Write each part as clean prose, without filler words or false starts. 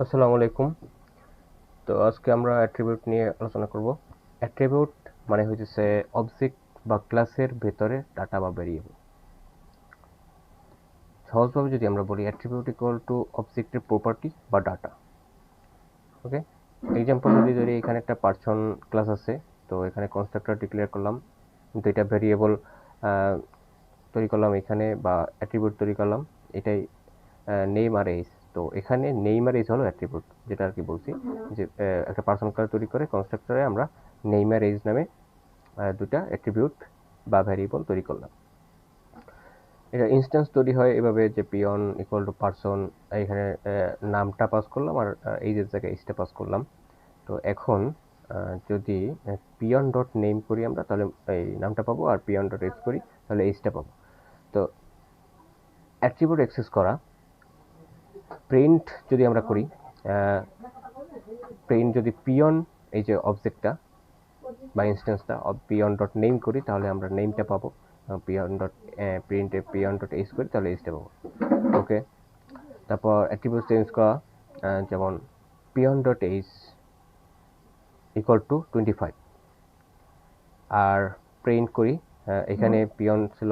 আসসালামু আলাইকুম। তো আজকে আমরা অ্যাট্রিবিউট নিয়ে আলোচনা করব। অ্যাট্রিবিউট মানে হচ্ছে অবজেক্ট বা ক্লাসের ভেতরে ডাটা বা ভেরিয়েবল। সহজভাবে যদি আমরা বলি অ্যাট্রিবিউট ইকুয়াল টু অবজেক্টের প্রপার্টি বা ডাটা। ওকে, এক্সাম্পল যদি ধরি এখানে একটা পার্সন ক্লাস আছে, তো এখানে কনস্ট্রাক্টর ডিক্লেয়ার করলাম, দুইটা ভেরিয়েবল তৈরি করলাম এখানে, বা অ্যাট্রিবিউট তৈরি করলাম, এটাই নেম আর এজ। তো এখানে নেম আর এজ হলো অ্যাট্রিবিউট, যেটা আর কি বলছি যে একটা পার্সন ক্লাস তৈরি করে কনস্ট্রাক্টরে আমরা নেম আর এজ নামে দুটা অ্যাট্রিবিউট বা ভ্যারিয়েবল তৈরি করলাম। এটা ইনস্ট্যান্স তৈরি হয় এভাবে যে পিয়ন ইকুয়াল টু পার্সন, এখানে নামটা পাস করলাম আর এইজের জায়গায় এজটা পাস করলাম। তো এখন যদি পিয়ন ডট নেম করি আমরা, তাহলে এই নামটা পাবো, আর পিয়ন ডট এজ করি তাহলে এজটা পাবো। তো অ্যাট্রিবিউট অ্যাক্সেস করা, প্রিন্ট যদি আমরা করি, প্রিন্ট যদি পিয়ন এই যে অবজেক্টটা বা ইনস্ট্যান্সটা পিয়ন ডট নেম করি তাহলে আমরা নেমটা পাবো, পিয়ন ডট প্রিন্টে পিয়ন ডট এজ করি তাহলে এজটা পাবো। ওকে, তারপর অ্যাট্রিবিউট চেঞ্জ করা, যেমন peon dot age equal to 25, আর প্রিন্ট করি এখানে পিয়ন ছিল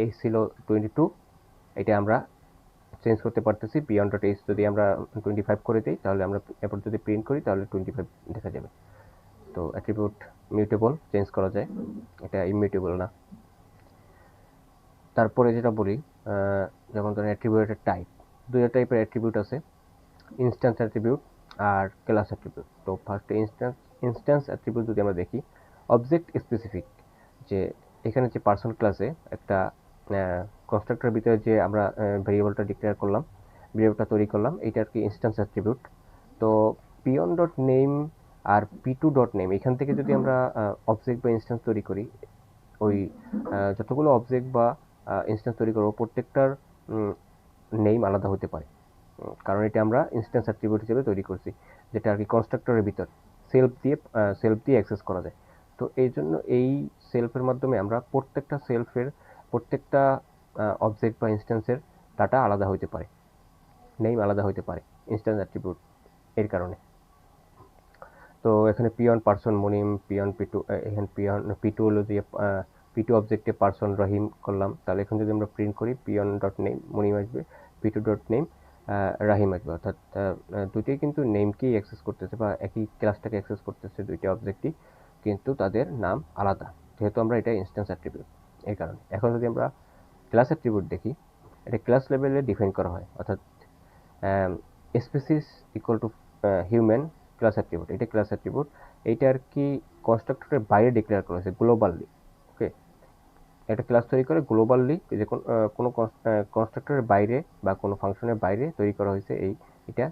এজ ছিল 22, এটা আমরা চেঞ্জ করতে পারতেছি। পিয়ন ডট এজ যদি আমরা 25 করে দিই তাহলে আমরা এরপর যদি প্রিন্ট করি তাহলে 25 দেখা যাবে। তো অ্যাট্রিবিউট মিউটেবল, চেঞ্জ করা যায়, এটা ইমিউটেবল না। তারপরে যেটা বলি, যেমন ধরেন অ্যাট্রিবিউটের টাইপ, দুইটা টাইপের অ্যাট্রিবিউট আছে, ইনস্ট্যান্স অ্যাট্রিবিউট আর ক্লাস অ্যাট্রিবিউট। তো ফার্স্টে ইনস্ট্যান্স অ্যাট্রিবিউট যদি আমরা দেখি, অবজেক্ট স্পেসিফিক, যে এখানে যে পার্সন ক্লাসে একটা কনস্ট্রাক্টরের ভিতরে যে আমরা ভেরিয়েবলটা ডিক্লেয়ার করলাম, ভেরিয়েবলটা তৈরি করলাম, এইটা আর কি ইনস্ট্যান্স অ্যাট্রিবিউট। তো পিয়ন ডট নেম আর পি টু ডট নেম, এখান থেকে যদি আমরা অবজেক্ট বা ইনস্ট্যান্স তৈরি করি, ওই যতগুলো অবজেক্ট বা ইনস্ট্যান্স তৈরি করবো প্রত্যেকটার নেম আলাদা হতে পারে, কারণ এটা আমরা ইনস্ট্যান্স অ্যাট্রিবিউট হিসেবে তৈরি করছি, যেটা আর কি কনস্ট্রাক্টরের ভিতর সেলফ দিয়ে অ্যাক্সেস করা যায়। তো এই জন্য এই সেলফের মাধ্যমে আমরা প্রত্যেকটা অবজেক্ট বা ইনস্ট্যান্সের ডাটা আলাদা হইতে পারে, নেম আলাদা হইতে পারে ইনস্ট্যান্স অ্যাট্রিবিউট এর কারণে। তো এখানে পিয়ন পার্সন মনিম, পিয়ন পি2, এখানে পিয়ন পি2 হলো যে পি2 অবজেক্টে পার্সন রহিম করলাম, তাহলে এখন যদি আমরা প্রিন্ট করি পিয়ন ডট নেম মনিম আসবে, পি2 ডট নেম রাহিম আসবে। অর্থাৎ দুইটাই কিন্তু নেমকেই অ্যাক্সেস করতেছে বা একই ক্লাসটাকে অ্যাক্সেস করতেছে দুইটা অবজেক্টই, কিন্তু তাদের নাম আলাদা, যেহেতু আমরা এটা ইনস্ট্যান্স অ্যাট্রিবিউট এই কারণে। এখন যদি আমরা ক্লাস অ্যাট্রিবিউট দেখি, এটা ক্লাস লেভেলে ডিফাইন করা হয়, অর্থাৎ species equal to human class attribute, এটা ক্লাস অ্যাট্রিবিউট। এইটা আর কি কনস্ট্রাক্টরের বাইরে ডিক্লেয়ার করা হয়েছে গ্লোবালি। ওকে, একটা ক্লাস তৈরি করে গ্লোবালি, যে কোনো কনস্ট্রাক্টরের বাইরে বা কোনো ফাংশনের বাইরে তৈরি করা হয়েছে, এটা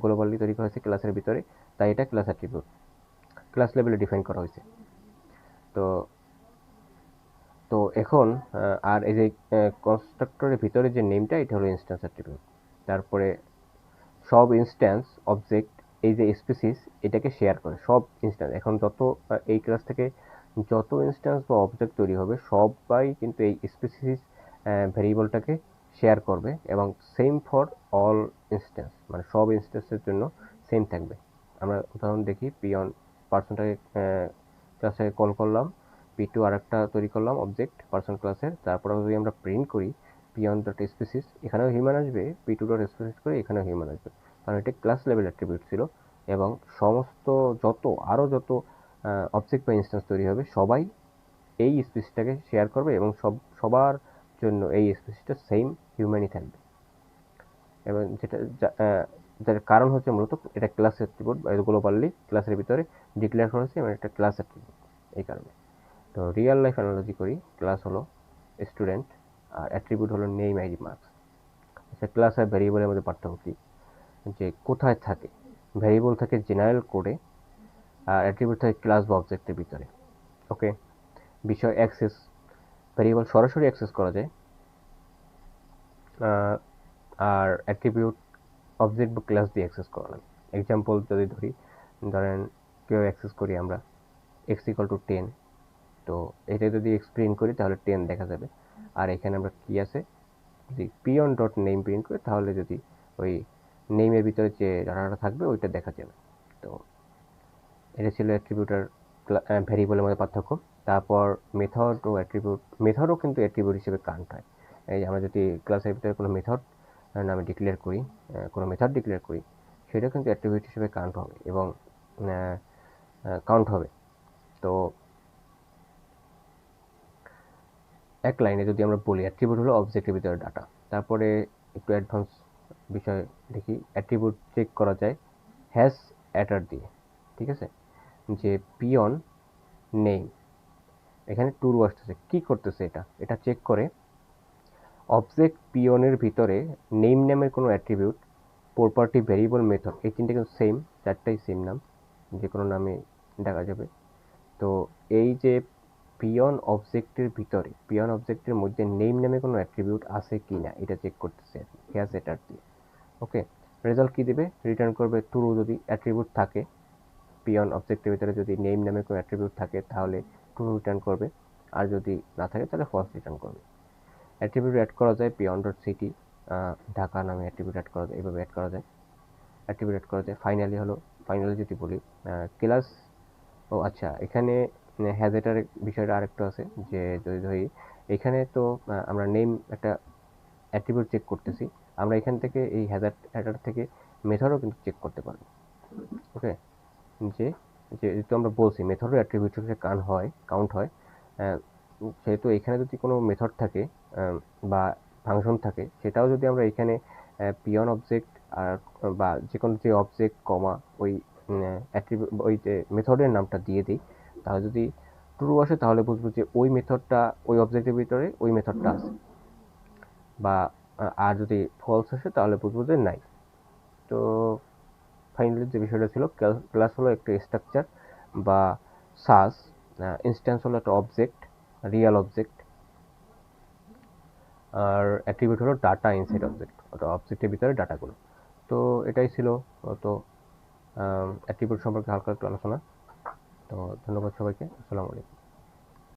গ্লোবালি তৈরি করা হয়েছে ক্লাসের ভিতরে, তাই এটা ক্লাস অ্যাট্রিবিউট, ক্লাস লেভেলে ডিফাইন করা হয়েছে। তো তো এখন আর এই যে কনস্ট্রাক্টরের ভিতরে যে নেমটা, এটা হলো ইনস্ট্যান্স অ্যাট্রিবিউট। তারপরে সব ইনস্ট্যান্স অবজেক্ট এই যে স্পিসিস, এটাকে শেয়ার করে সব ইনস্ট্যান্স। এখন যত এই ক্লাস থেকে যত ইনস্ট্যান্স বা অবজেক্ট তৈরি হবে সবাই কিন্তু এই স্পিসিস ভেরিয়েবলটাকে শেয়ার করবে, এবং সেম ফর অল ইনস্ট্যান্স, মানে সব ইনস্ট্যান্সের জন্য সেম থাকবে। আমরা উদাহরণ দেখি, পিয়ন পার্সনটাকে ক্লাসে কল করলাম, পি2 আর একটা তৈরি করলাম অবজেক্ট পার্সন ক্লাসের, তারপরে যদি আমরা প্রিন্ট করি পিয়ন ডট স্পিসিস, এখানেও হিউম্যান আসবে, পি2 ডট স্পিসিস করে এখানেও হিউম্যান আসবে, কারণ এটা ক্লাস লেভেল অ্যাট্রিবিউট ছিল। এবং সমস্ত যত অবজেক্ট বা ইনস্ট্যান্স তৈরি হবে সবাই এই স্পিসিসটাকে শেয়ার করবে, এবং সবার জন্য এই স্পিসিসটা সেম হিউম্যানই থাকবে। এবং যার কারণ হচ্ছে মূলত এটা ক্লাস অ্যাট্রিবিউট, গ্লোবালি ক্লাসের ভিতরে ডিক্লেয়ার করা হয়েছে, এবং এটা ক্লাস অ্যাট্রিবিউট এই কারণে। তো রিয়েল লাইফ অ্যানালজি করি, ক্লাস হলো স্টুডেন্ট আর অ্যাট্রিবিউট হলো নেম আইডি মার্কস। আচ্ছা, ক্লাস আর ভ্যারিয়েবলের মধ্যে পার্থক্য কি, যে কোথায় থাকে? ভ্যারিয়েবল থাকে জেনারেল কোডে, আর অ্যাট্রিবিউট থাকে ক্লাস বা অবজেক্টের ভিতরে। ওকে, বিষয় অ্যাক্সেস, ভ্যারিয়েবল সরাসরি অ্যাক্সেস করা যায়, আর অ্যাট্রিবিউট অবজেক্ট বা ক্লাস দিয়ে অ্যাক্সেস করা লাগে। এক্সাম্পল যদি ধরেন কেউ অ্যাক্সেস করি আমরা এক্স ইকুয়াল টু 10, তো এটা যদি প্রিন্ট করি তাহলে 10 দেখা যাবে। আর এখানে আমরা কি আছে, যদি পিয়ন ডট নেম প্রিন্ট করি তাহলে যদি ওই নেমের ভিতরে যে ডাটাটা থাকবে ওইটা দেখা যাবে। তো এটা ছিল অ্যাট্রিবিউট আর ভ্যারিয়েবলের মধ্যে পার্থক্য। তারপর মেথড ও অ্যাট্রিবিউট, মেথডও কিন্তু অ্যাট্রিবিউট হিসেবে কাউন্ট হয়। এই যে আমরা যদি ক্লাসের ভিতরে কোনো মেথড নামে ডিক্লেয়ার করি, কোনো মেথড ডিক্লেয়ার করি, সেটা কিন্তু অ্যাট্রিবিউট হিসেবে কাউন্ট হবে এবং কাউন্ট হবে। তো এক লাইনে যদি আমরা বলি অ্যাট্রিবিউট হলো অবজেক্টের ভিতরে ডাটা। তারপরে একটু অ্যাডভান্স বিষয় দেখি, অ্যাট্রিবিউট চেক করা যায় হ্যাশ অ্যাটার দিয়ে। ঠিক আছে, যে পিয়ন নেম, এখানে ট্রু আসতেছে, কি করতেছে এটা, এটা চেক করে অবজেক্ট পিয়নের ভিতরে নেম নামের কোনো অ্যাট্রিবিউট, প্রপার্টি, ভেরিয়েবল, মেথড, এই তিনটে কিন্তু সেম, চারটাই সেম নাম, যে কোনো নামে দেখা যাবে। তো এই যে পিয়ন অবজেক্টের ভিতরে, পিয়ন অবজেক্টের মধ্যে নেম নামে কোনো অ্যাট্রিবিউট আছে কি না এটা চেক করতেছে আর কি, হ্যাশ এটার দিয়ে। ওকে, রেজাল্ট কি দিবে, রিটার্ন করবে ট্রু যদি অ্যাট্রিবিউট থাকে। পিয়ন অবজেক্টের ভিতরে যদি নেম নামে কোনো অ্যাট্রিবিউট থাকে তাহলে ট্রু রিটার্ন করবে, আর যদি না থাকে তাহলে ফলস রিটার্ন করবে। অ্যাট্রিবিউট অ্যাড করা যায় পিয়ন ডট সিটি, ঢাকা নামে অ্যাট্রিবিউট অ্যাড করা যায়, এইভাবে অ্যাড করা যায়, অ্যাট্রিবিউট অ্যাড করা যায়। ফাইনালি হলো, ফাইনালি যদি বলি ক্লাস, ও আচ্ছা, এখানে হ্যাজেটার বিষয়টা আরেকটা আছে, যে যদি ধরি এখানে তো আমরা নেম একটা অ্যাট্রিবিউট চেক করতেছি, আমরা এখান থেকে এই হ্যাজার থেকে মেথডও কিন্তু চেক করতে পারবো। ওকে, যে যেহেতু আমরা বলছি মেথডও অ্যাট্রিবিউট হিসেবে কাউন্ট হয়, সেহেতু এখানে যদি কোনো মেথড থাকে বা ফাংশন থাকে, সেটাও যদি আমরা এখানে পিয়ন অবজেক্ট আর বা যে কোনো যে অবজেক্ট কমা ওই ওই যে মেথডের নামটা দিয়ে দিই, তাহলে যদি ট্রু আসে তাহলে বুঝবো যে ওই মেথডটা ওই অবজেক্টের ভিতরে ওই মেথডটা আছে, বা আর যদি ফলস আসে তাহলে বুঝবো যে নাই। তো ফাইনালি যে বিষয়টা ছিল, ক্লাস হলো একটা স্ট্রাকচার বা সাস, ইনস্ট্যান্স হলো একটা অবজেক্ট, রিয়েল অবজেক্ট, আর অ্যাট্রিবিউট হলো ডাটা ইনসাইড অবজেক্ট, অর্থাৎ অবজেক্টের ভিতরে ডাটাগুলো। তো এটাই ছিল তো অ্যাট্রিবিউট সম্পর্কে হালকা একটু আলোচনা। তো ধন্যবাদ সবাইকে, আসসালামু আলাইকুম।